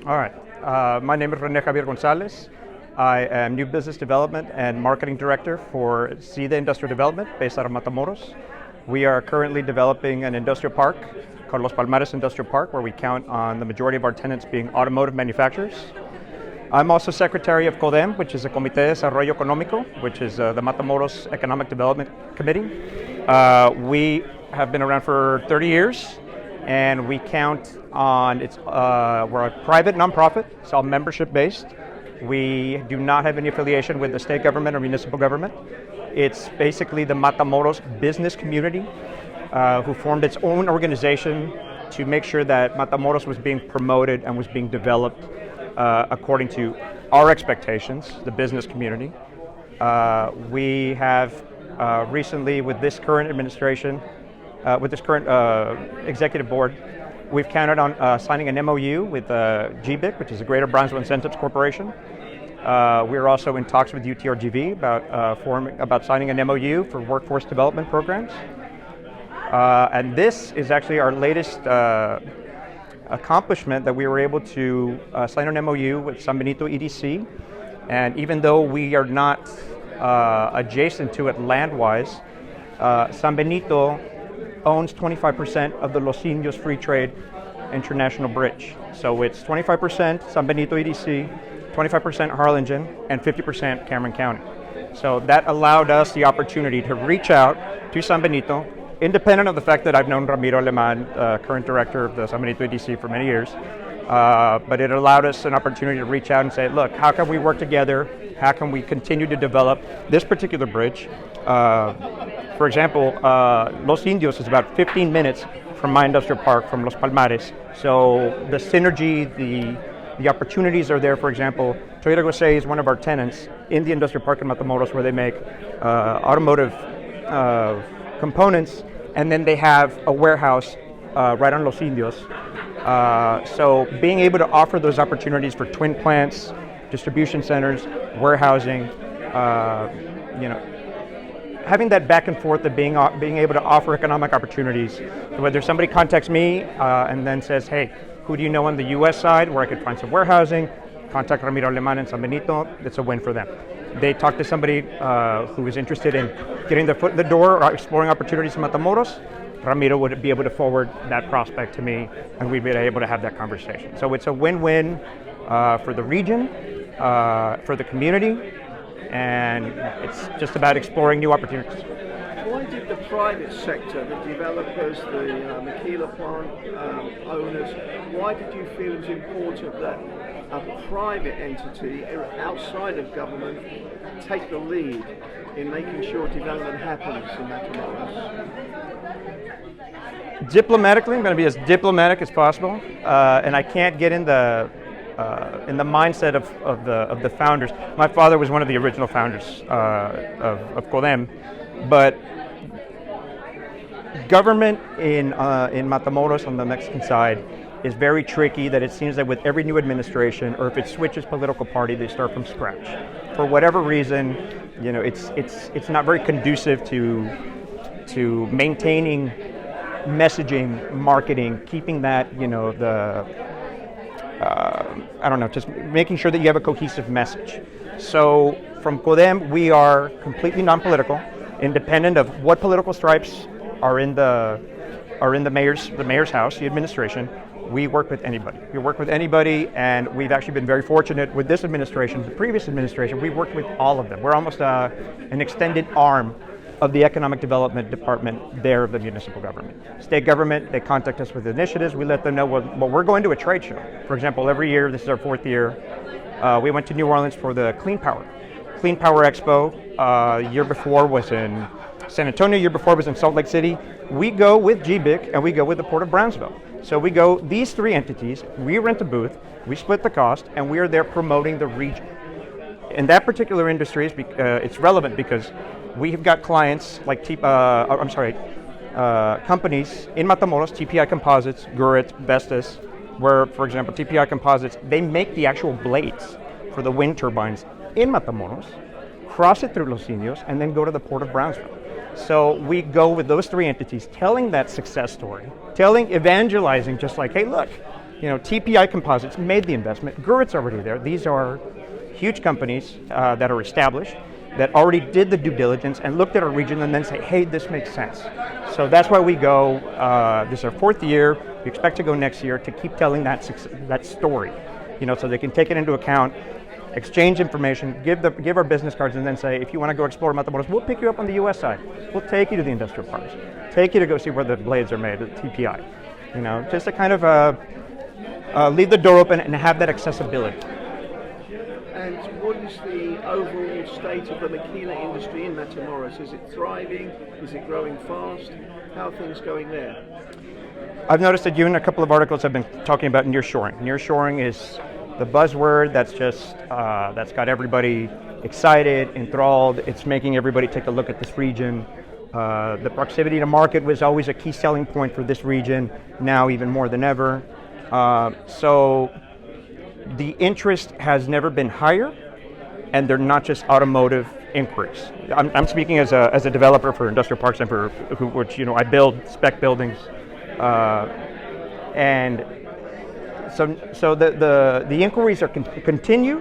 All right. My name is René Xavier González. I am New Business Development and Marketing Director for SIDEE Industrial Development based out of Matamoros. We are currently developing an industrial park called Los Palmares Industrial Park, where we count on the majority of our tenants being automotive manufacturers. I'm also Secretary of CODEM, which is the Comité de Desarrollo Económico, which is the Matamoros Economic Development Committee. We have been around for 30 years, and we count on, we're a private nonprofit, it's all membership based. We do not have any affiliation with the state government or municipal government. It's basically the Matamoros business community who formed its own organization to make sure that Matamoros was being promoted and was being developed according to our expectations, the business community. We have recently, with this current administration, with this current executive board, we've counted on signing an MOU with GBIC, which is the Greater Brownsville Incentives Corporation. We're also in talks with UTRGV about signing an MOU for workforce development programs. And this is actually our latest accomplishment, that we were able to sign an MOU with San Benito EDC. And even though we are not adjacent to it land-wise, San Benito owns 25% of the Los Indios Free Trade International Bridge. So it's 25% San Benito EDC, 25% Harlingen, and 50% Cameron County. So that allowed us the opportunity to reach out to San Benito, independent of the fact that I've known Ramiro Aleman, current director of the San Benito EDC, for many years. But it allowed us an opportunity to reach out and say, look, how can we work together? How can we continue to develop this particular bridge? For example, Los Indios is about 15 minutes from my industrial park, from Los Palmares. So the synergy, the opportunities are there. For example, Toyota Gosei is one of our tenants in the industrial park in Matamoros, where they make automotive components, and then they have a warehouse right on Los Indios. So being able to offer those opportunities for twin plants, distribution centers, warehousing, having that back and forth of being able to offer economic opportunities. Whether somebody contacts me and then says, hey, who do you know on the US side where I could find some warehousing? Contact Ramiro Aleman in San Benito, it's a win for them. They talk to somebody who is interested in getting their foot in the door or exploring opportunities in Matamoros. Ramiro would be able to forward that prospect to me, and we'd be able to have that conversation. So it's a win-win for the region, for the community, and it's just about exploring new opportunities. Why did the private sector, the developers, the Maquila plant owners, why did you feel it was important that a private entity outside of government take the lead in making sure development happens in Matamoros? Diplomatically, I'm going to be as diplomatic as possible, and I can't get in the mindset of the founders. My father was one of the original founders of CODEM, but government in Matamoros on the Mexican side is very tricky. That it seems that with every new administration, or if it switches political party, they start from scratch. For whatever reason, it's not very conducive to maintaining messaging, marketing, keeping that, just making sure that you have a cohesive message. So from CODEM, we are completely non-political, independent of what political stripes are in the mayor's house, the administration. We work with anybody. We work with anybody, and we've actually been very fortunate with this administration. The previous administration, we worked with all of them. We're almost an extended arm of the economic development department there of the municipal government. State government, they contact us with initiatives. We let them know, well, we're going to a trade show. For example, every year, this is our 4th year, we went to New Orleans for the Clean Power Expo. The year before was in San Antonio, year before was in Salt Lake City. We go with GBIC and we go with the Port of Brownsville. So we go, these 3 entities, we rent a booth, we split the cost, and we are there promoting the region. In that particular industry, it's relevant because we have got clients like companies in Matamoros, TPI Composites, Gurit, Vestas, where, for example, TPI Composites, they make the actual blades for the wind turbines in Matamoros, cross it through Los Indios, and then go to the Port of Brownsville. So we go with those 3 entities, telling that success story, evangelizing, just like, hey, look, TPI Composites made the investment. Gurit's already there. These are huge companies that are established, that already did the due diligence and looked at our region and then say, hey, this makes sense. So that's why we go, this is our 4th year, we expect to go next year to keep telling that story, so they can take it into account, exchange information, give our business cards, and then say, if you want to go explore Matamoros, we'll pick you up on the US side. We'll take you to the industrial parks, take you to go see where the blades are made, the TPI, just to kind of leave the door open and have that accessibility. And what is the overall state of the maquila industry in Matamoros? Is it thriving? Is it growing fast? How are things going there? I've noticed that you and a couple of articles have been talking about nearshoring. Nearshoring is the buzzword that's got everybody excited, enthralled. It's making everybody take a look at this region. The proximity to market was always a key selling point for this region, now even more than ever. So the interest has never been higher, and they're not just automotive inquiries. I'm speaking as a developer for industrial parks and for which I build spec buildings, and so the inquiries are continue,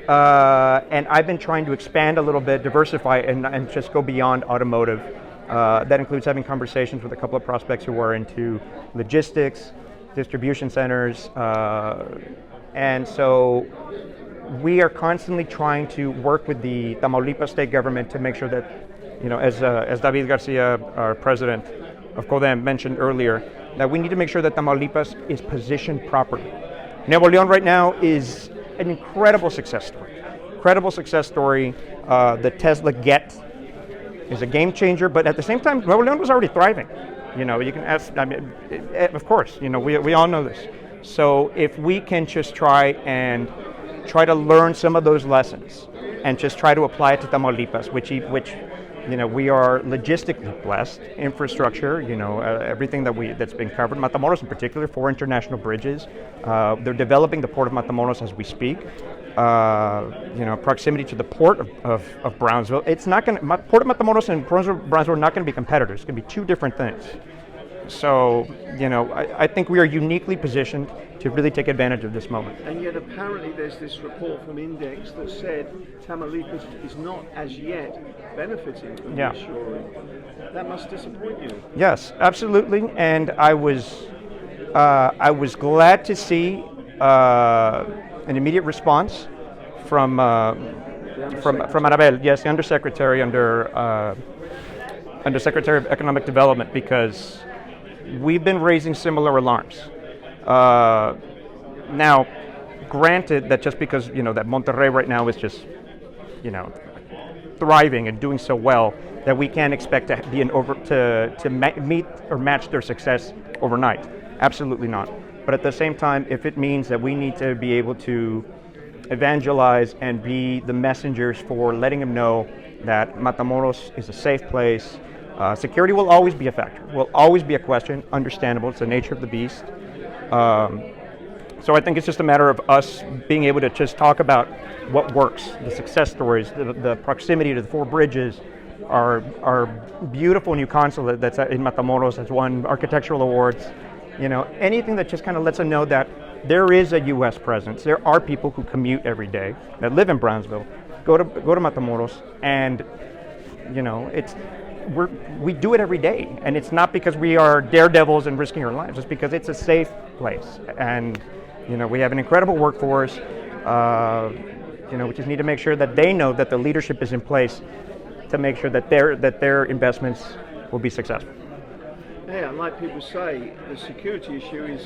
and I've been trying to expand a little bit, diversify, and just go beyond automotive. That includes having conversations with a couple of prospects who are into logistics, distribution centers. And so we are constantly trying to work with the Tamaulipas state government to make sure that, as David Garcia, our president of CODEM, mentioned earlier, that we need to make sure that Tamaulipas is positioned properly. Nuevo León right now is an incredible success story. The Tesla Get is a game changer, but at the same time, Nuevo León was already thriving. You can ask, of course, we all know this. So if we can just try to learn some of those lessons and just try to apply it to Tamaulipas, which we are logistically blessed, infrastructure, everything that's been covered. Matamoros in particular, 4 international bridges. They're developing the port of Matamoros as we speak. Proximity to the port of Brownsville. It's not going to, Port of Matamoros and Brownsville are not going to be competitors. It's going to be 2 different things. So, I think we are uniquely positioned to really take advantage of this moment. And yet apparently there's this report from Index that said Tamaulipas is not as yet benefiting from nearshoring. That must disappoint you. Yes, absolutely. And I was glad to see an immediate response from Arabel, yes, the Undersecretary under Secretary of Economic Development, because we've been raising similar alarms. Now, granted that just because that Monterrey right now is just thriving and doing so well, that we can't expect to be meet or match their success overnight. Absolutely not. But at the same time, if it means that we need to be able to evangelize and be the messengers for letting them know that Matamoros is a safe place. Security will always be a factor, will always be a question, understandable, it's the nature of the beast. So I think it's just a matter of us being able to just talk about what works, the success stories, the proximity to the 4 bridges, our beautiful new consulate that's in Matamoros has won architectural awards. Anything that just kind of lets them know that there is a U.S. presence. There are people who commute every day that live in Brownsville, go to Matamoros, and we do it every day. And it's not because we are daredevils and risking our lives. It's because it's a safe place, and we have an incredible workforce. We just need to make sure that they know that the leadership is in place to make sure that their investments will be successful. Yeah, and like people say, the security issue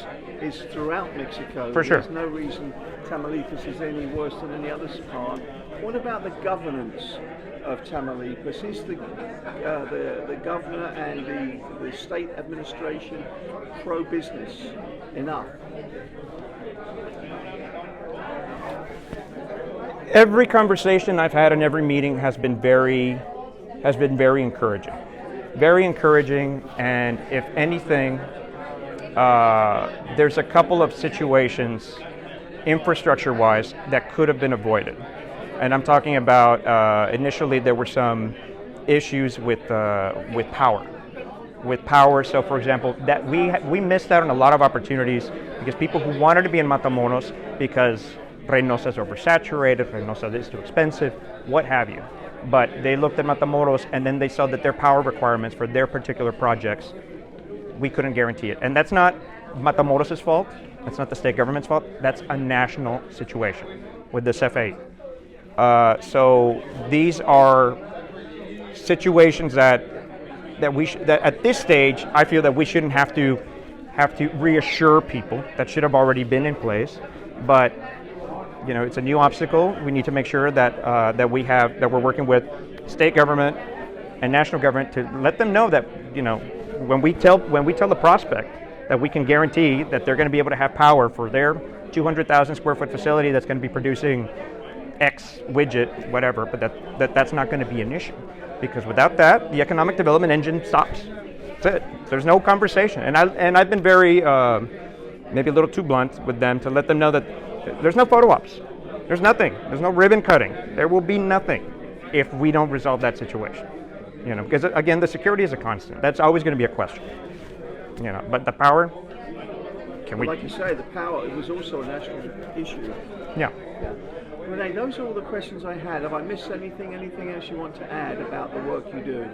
is throughout Mexico. For sure. There's no reason Tamaulipas is any worse than any other part. What about the governance of Tamaulipas? Is the governor and the state administration pro-business enough? Every conversation I've had in every meeting has been very encouraging. Very encouraging, and if anything, there's a couple of situations, infrastructure-wise, that could have been avoided. And I'm talking about, initially there were some issues with power. with power. So, for example, that we missed out on a lot of opportunities because people who wanted to be in Matamoros because Reynosa is oversaturated, Reynosa is too expensive, what have you. But they looked at Matamoros and then they saw that their power requirements for their particular projects, we couldn't guarantee it. And that's not Matamoros' fault, that's not the state government's fault, that's a national situation with this FAE. So these are situations that at this stage, I feel that we shouldn't have to reassure people that should have already been in place. But it's a new obstacle. We need to make sure that we're working with state government and national government to let them know that when we tell the prospect that we can guarantee that they're going to be able to have power for their 200,000 square foot facility that's going to be producing X widget, whatever, but that's not going to be an issue, because without that, the economic development engine stops. That's it. There's no conversation, and I've been very maybe a little too blunt with them to let them know that there's no photo ops, there's nothing, there's no ribbon cutting, there will be nothing if we don't resolve that situation. Because again, the security is a constant. That's always going to be a question. But the power, like you say, the power, it was also a national issue. Yeah. René, those are all the questions I had. Have I missed anything else you want to add about the work you do?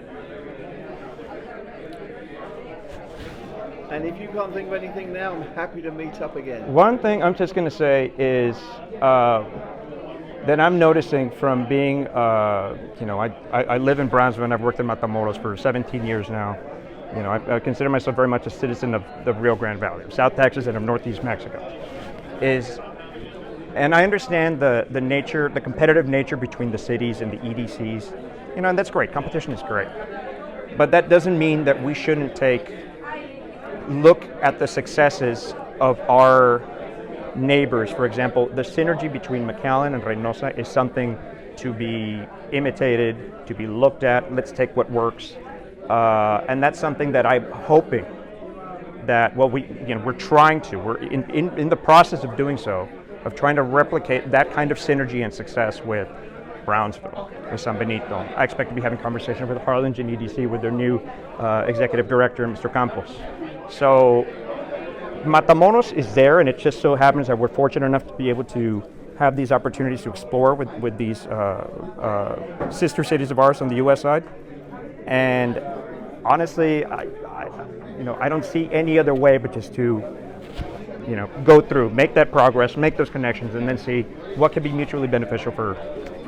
And if you can't think of anything now, I'm happy to meet up again. One thing I'm just going to say is that I'm noticing from being, I live in Brownsville and I've worked in Matamoros for 17 years now. I consider myself very much a citizen of the Rio Grande Valley, of South Texas and of Northeast Mexico. And I understand the nature, the competitive nature between the cities and the EDCs, and that's great. Competition is great. But that doesn't mean that we shouldn't look at the successes of our neighbors. For example, the synergy between McAllen and Reynosa is something to be imitated, to be looked at. Let's take what works. And that's something that I'm hoping that, we're in the process of doing so, of trying to replicate that kind of synergy and success with Brownsville, with San Benito. I expect to be having conversations with Harlingen EDC, with their new executive director, Mr. Campos. So Matamoros is there, and it just so happens that we're fortunate enough to be able to have these opportunities to explore with these sister cities of ours on the U.S. side. And honestly, I don't see any other way but just to go through, make that progress, make those connections, and then see what can be mutually beneficial for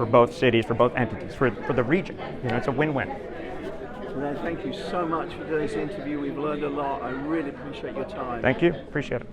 both cities, for both entities, for the region. It's a win-win. Well, thank you so much for this interview. We've learned a lot. I really appreciate your time. Thank you. Appreciate it.